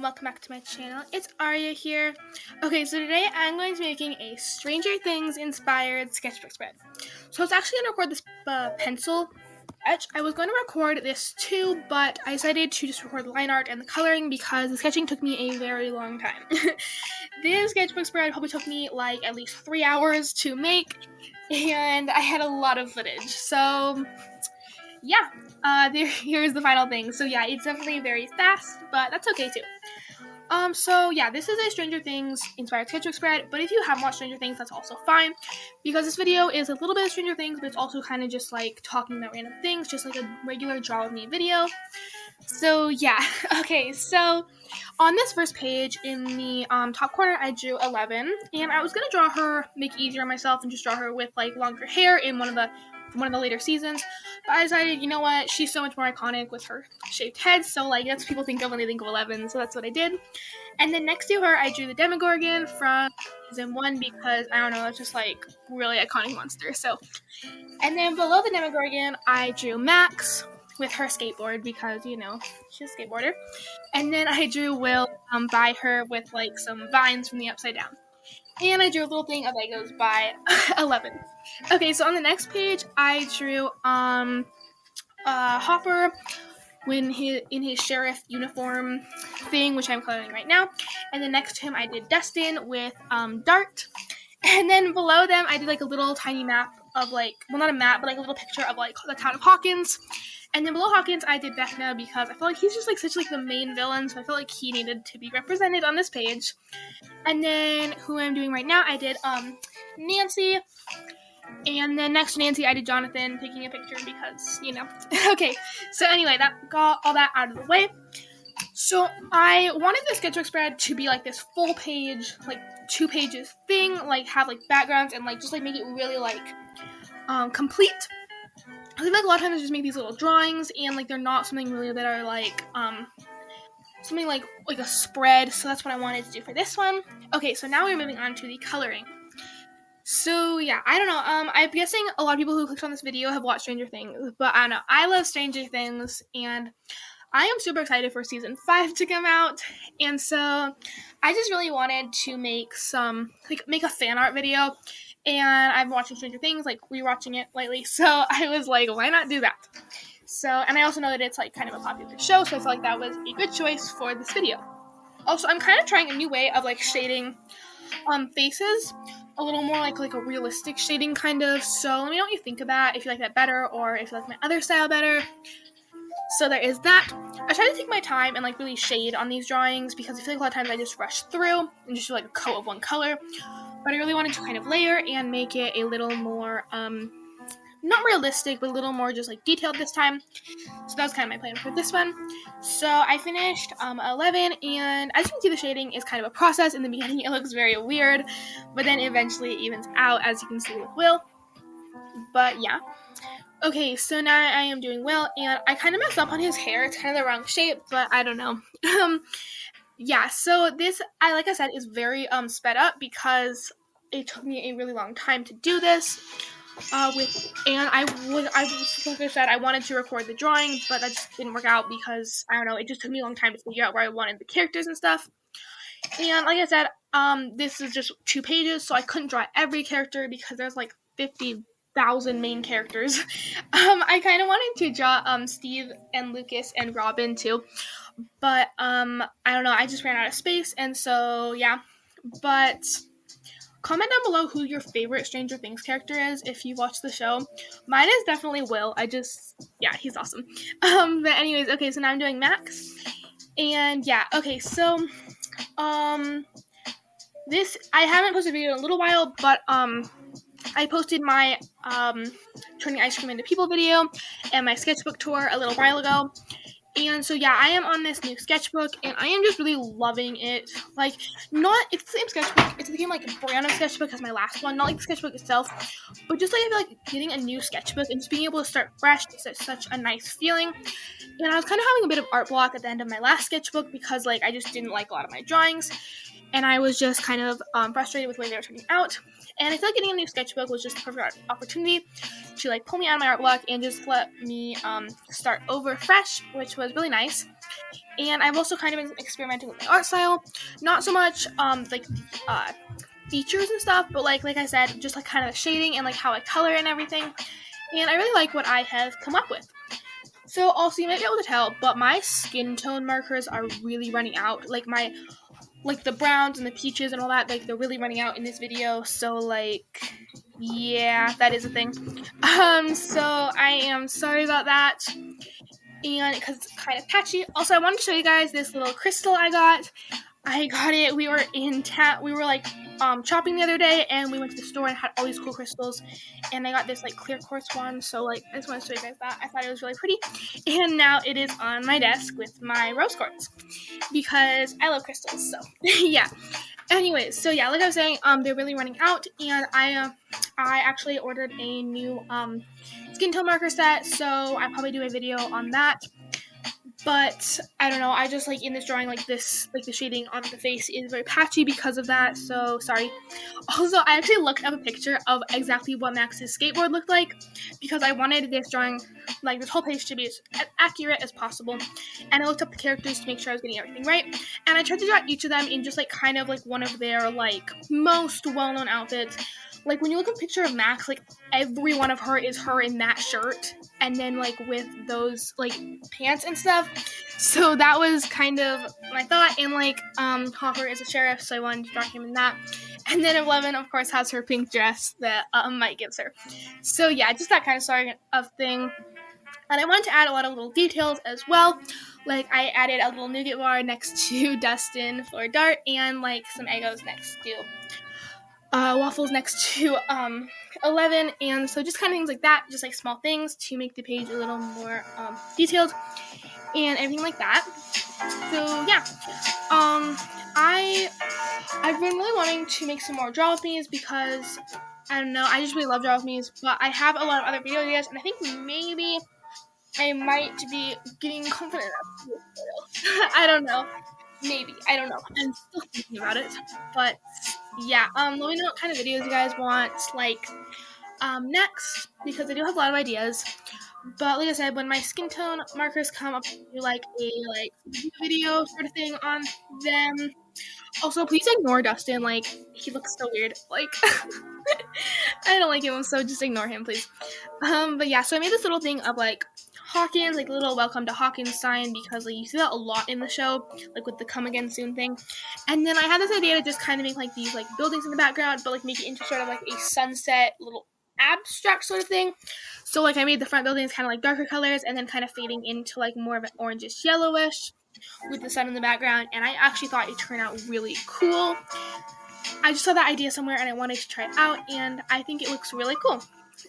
and welcome back to my channel. It's Arya here. Okay, so today I'm going to be making a Stranger Things inspired sketchbook spread. So I was actually going to record this pencil sketch. I was going to record this too, but I decided to just record the line art and the coloring because the sketching took me a very long time. This sketchbook spread probably took me like at least 3 hours to make, and I had a lot of footage. So yeah, here's the final thing. So yeah, it's definitely very fast, but that's okay too. So yeah, this is a Stranger Things inspired sketchbook spread, but if you haven't watched Stranger Things, that's also fine, because this video is a little bit of Stranger Things, but it's also kind of just like talking about random things, just like a regular Draw With Me video. So yeah, okay, so on this first page in the top corner, I drew 11, and I was gonna draw her, make it easier on myself, and just draw her with like longer hair in one of the later seasons. But I decided, you know what, she's so much more iconic with her shaved head, so like that's what people think of when they think of 11, so that's what I did. And then next to her, I drew the Demogorgon from season 1 because, I don't know, it's just like really iconic monster. So, and then below the Demogorgon, I drew Max with her skateboard because, you know, she's a skateboarder. And then I drew Will by her with like some vines from the Upside Down. And I drew a little thing of Legos by 11. Okay, so on the next page, I drew Hopper in his sheriff uniform thing, which I'm coloring right now. And then next to him, I did Dustin with Dart. And then below them, I did like a little tiny map of like, well, not a map, but like a little picture of like the town of Hawkins. And then below Hawkins, I did Vecna because I feel like he's just like such like the main villain, so I felt like he needed to be represented on this page. And then who I'm doing right now, I did Nancy. And then next to Nancy, I did Jonathan taking a picture because, you know. Okay, so anyway, that got all that out of the way. So I wanted the sketchbook spread to be like this full page, like 2 pages thing, like have like backgrounds and like just like make it really like complete. I think like a lot of times I just make these little drawings and like they're not something really that are like something like a spread, so that's what I wanted to do for this one. Okay, so now we're moving on to the coloring. So yeah, I don't know, I'm guessing a lot of people who clicked on this video have watched Stranger Things, but I don't know, I love Stranger Things, and I am super excited for season 5 to come out, and so I just really wanted to make a fan art video, and I've been watching Stranger Things, like rewatching it lately, so I was like, why not do that? So, and I also know that it's like kind of a popular show, so I felt like that was a good choice for this video. Also, I'm kind of trying a new way of like shading faces, a little more like a realistic shading kind of, so let me know what you think of that, if you like that better, or if you like my other style better. So there is that. I try to take my time and like really shade on these drawings because I feel like a lot of times I just rush through and just do like a coat of one color, but I really wanted to kind of layer and make it a little more, not realistic, but a little more just like detailed this time. So that was kind of my plan for this one. So I finished 11, and as you can see, the shading is kind of a process. In the beginning, it looks very weird, but then eventually it evens out, as you can see with Will. But yeah. Okay, so now I am doing Will, and I kind of messed up on his hair. It's kind of the wrong shape, but I don't know. Yeah, so this, like I said, is very sped up because it took me a really long time to do this. Like I said, I wanted to record the drawing, but that just didn't work out because, I don't know, it just took me a long time to figure out where I wanted the characters and stuff. And like I said, this is just 2 pages, so I couldn't draw every character because there's like 50,000 main characters. I kind of wanted to draw Steve and Lucas and Robin too, but I don't know, I just ran out of space, and so yeah. But comment down below who your favorite Stranger Things character is if you watch the show. Mine is definitely Will. Yeah, he's awesome. But anyways, okay, so now I'm doing Max. And yeah, okay, so this, I haven't posted a video in a little while, but I posted my turning ice cream into people video and my sketchbook tour a little while ago. And so yeah, I am on this new sketchbook, and I am just really loving it. Like, it's the same sketchbook, it's the same like brand of sketchbook as my last one, not like the sketchbook itself, but just like I feel like getting a new sketchbook and just being able to start fresh is such a nice feeling. And I was kind of having a bit of art block at the end of my last sketchbook because like I just didn't like a lot of my drawings, and I was just kind of frustrated with the way they were turning out. And I feel like getting a new sketchbook was just the perfect opportunity to like pull me out of my art block and just let me start over fresh, which was really nice. And I've also kind of been experimenting with my art style. Not so much like features and stuff, but like I said, just like kind of the shading and like how I color and everything. And I really like what I have come up with. So also you might be able to tell, but my skin tone markers are really running out. Like the browns and the peaches and all that, like they're really running out in this video. So like, yeah, that is a thing. So I am sorry about that. And because it's kind of patchy. Also, I wanted to show you guys this little crystal I got. We were in town. We were like shopping the other day, and we went to the store and had all these cool crystals. And I got this like clear quartz one. So like, I just want to show you guys that. I thought it was really pretty. And now it is on my desk with my rose quartz because I love crystals. So yeah. Anyways, so yeah, like I was saying, they're really running out, and I actually ordered a new skin tone marker set. So I'll probably do a video on that. But I don't know, I just like in this drawing, like this, like the shading on the face is very patchy because of that, so sorry. Also, I actually looked up a picture of exactly what Max's skateboard looked like because I wanted this drawing, like this whole page to be as accurate as possible. And I looked up the characters to make sure I was getting everything right. And I tried to draw each of them in just like kind of like one of their like most well-known outfits. Like when you look at a picture of Max, like every one of her is her in that shirt, and then like with those like pants and stuff. So that was kind of my thought. And like Hopper is a sheriff, so I wanted to draw him in that. And then 11, of course, has her pink dress that Mike gives her. So yeah, just that kind of sort of thing. And I wanted to add a lot of little details as well. Like I added a little nougat bar next to Dustin for Dart, and like some Eggos next to waffles next to 11, and so just kind of things like that, just like small things to make the page a little more detailed and everything like that. So yeah, I've been really wanting to make some more draw with me's because I don't know, I just really love draw with me's, but I have a lot of other video ideas, and I think maybe I might be getting confident enough to do it. I don't know. Maybe. I don't know. I'm still thinking about it. But yeah, let me know what kind of videos you guys want, like, next, because I do have a lot of ideas. But like I said, when my skin tone markers come up, I'll do like a video sort of thing on them. Also, please ignore Dustin. Like, he looks so weird. Like, I don't like him, so just ignore him, please. But yeah, so I made this little thing of like Hawkins, like a little welcome to Hawkins sign, because like you see that a lot in the show, like with the come again soon thing. And then I had this idea to just kind of make like these like buildings in the background, but like make it into sort of like a sunset little abstract sort of thing. So like I made the front buildings kind of like darker colors, and then kind of fading into like more of an orangish yellowish with the sun in the background. And I actually thought it turned out really cool. I just saw that idea somewhere and I wanted to try it out, and I think it looks really cool.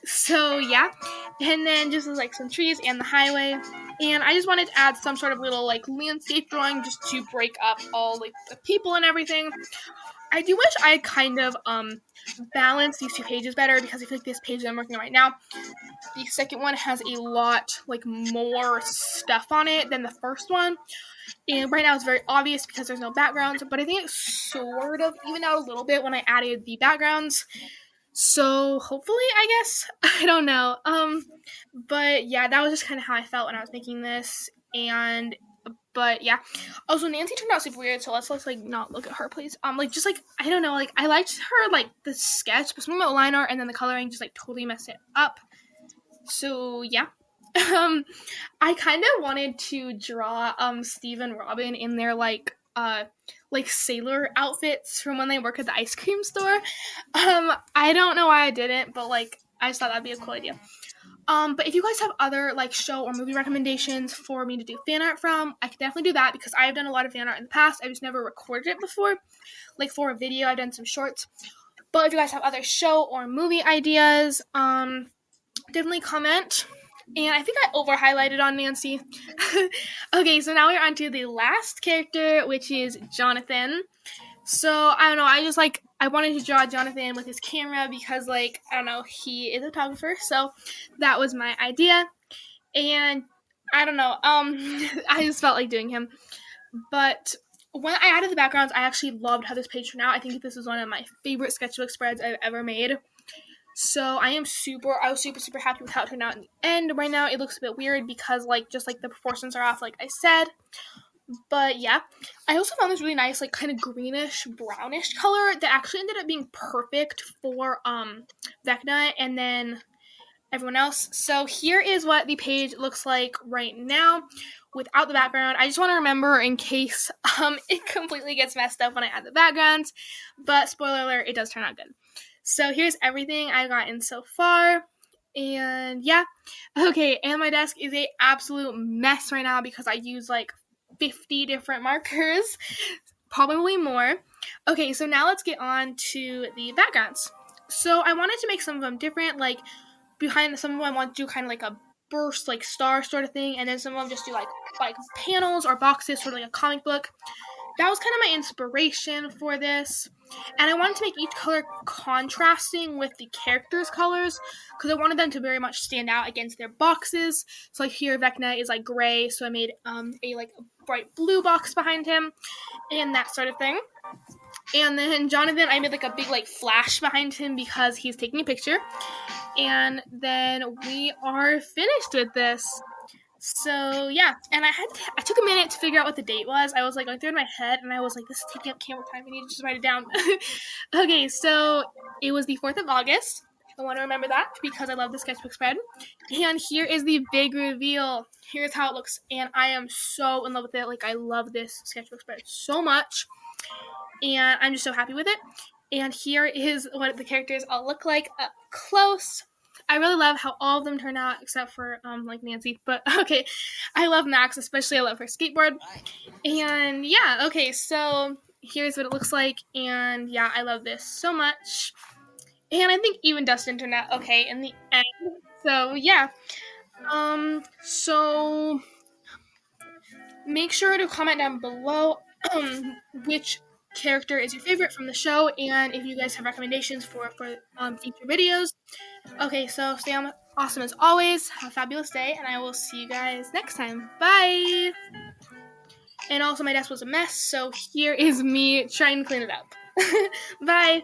So yeah, and then just like some trees and the highway, and I just wanted to add some sort of little like landscape drawing just to break up all like the people and everything. I do wish I kind of balanced these two pages better, because I feel like this page that I'm working on right now, the second one has a lot like more stuff on it than the first one. And right now it's very obvious because there's no backgrounds, but I think it sort of evened out a little bit when I added the backgrounds. So hopefully, I guess, I don't know. But yeah, that was just kind of how I felt when I was making this. And but yeah, also Nancy turned out super weird, so let's like not look at her, please. Like just like I don't know, like I liked her like the sketch, but something about the line art and then the coloring just like totally messed it up. So yeah. I kind of wanted to draw Steve and Robin in their like sailor outfits from when they work at the ice cream store. I don't know why I didn't, but like I just thought that'd be a cool idea. But if you guys have other like show or movie recommendations for me to do fan art from, I could definitely do that, because I've done a lot of fan art in the past. I just never recorded it before. Like for a video, I've done some shorts. But if you guys have other show or movie ideas, definitely comment. And I think I over highlighted on Nancy. Okay, so now we're on to the last character, which is Jonathan. So I don't know, I wanted to draw Jonathan with his camera because like, I don't know, he is a photographer, so that was my idea. And I don't know, I just felt like doing him. But when I added the backgrounds, I actually loved how this page turned out. I think this is one of my favorite sketchbook spreads I've ever made. So I was super happy with how it turned out in the end. Right now it looks a bit weird because like just like the proportions are off, like I said. But yeah, I also found this really nice, like kind of greenish brownish color that actually ended up being perfect for Vecna and then everyone else. So here is what the page looks like right now without the background. I just want to remember in case it completely gets messed up when I add the backgrounds, but spoiler alert, it does turn out good. So here's everything I've gotten so far. And yeah, okay, and my desk is a absolute mess right now because I use like 50 different markers, probably more. Okay, so now let's get on to the backgrounds. So I wanted to make some of them different, like behind some of them I want to do kind of like a burst, like star sort of thing, and then some of them just do like panels or boxes, sort of like a comic book. That was kind of my inspiration for this. And I wanted to make each color contrasting with the characters' colors because I wanted them to very much stand out against their boxes. So like here, Vecna is like gray, so I made a like a bright blue box behind him and that sort of thing. And then Jonathan, I made like a big like flash behind him because he's taking a picture. And then we are finished with this. So yeah, and I took a minute to figure out what the date was. I was like going through in my head, and I was like, "This is taking up camera time. I need to just write it down." Okay, so it was the 4th of August. I want to remember that because I love the sketchbook spread. And here is the big reveal. Here's how it looks, and I am so in love with it. Like I love this sketchbook spread so much, and I'm just so happy with it. And here is what the characters all look like up close. I really love how all of them turn out, except for like Nancy. But okay, I love Max, especially I love her skateboard. And yeah, okay, so here's what it looks like. And yeah, I love this so much. And I think even Dustin turned out okay in the end. So yeah, so make sure to comment down below which character is your favorite from the show, and if you guys have recommendations for future videos. Okay, so stay awesome as always. Have a fabulous day, and I will see you guys next time. Bye! And also, my desk was a mess, so here is me trying to clean it up. Bye!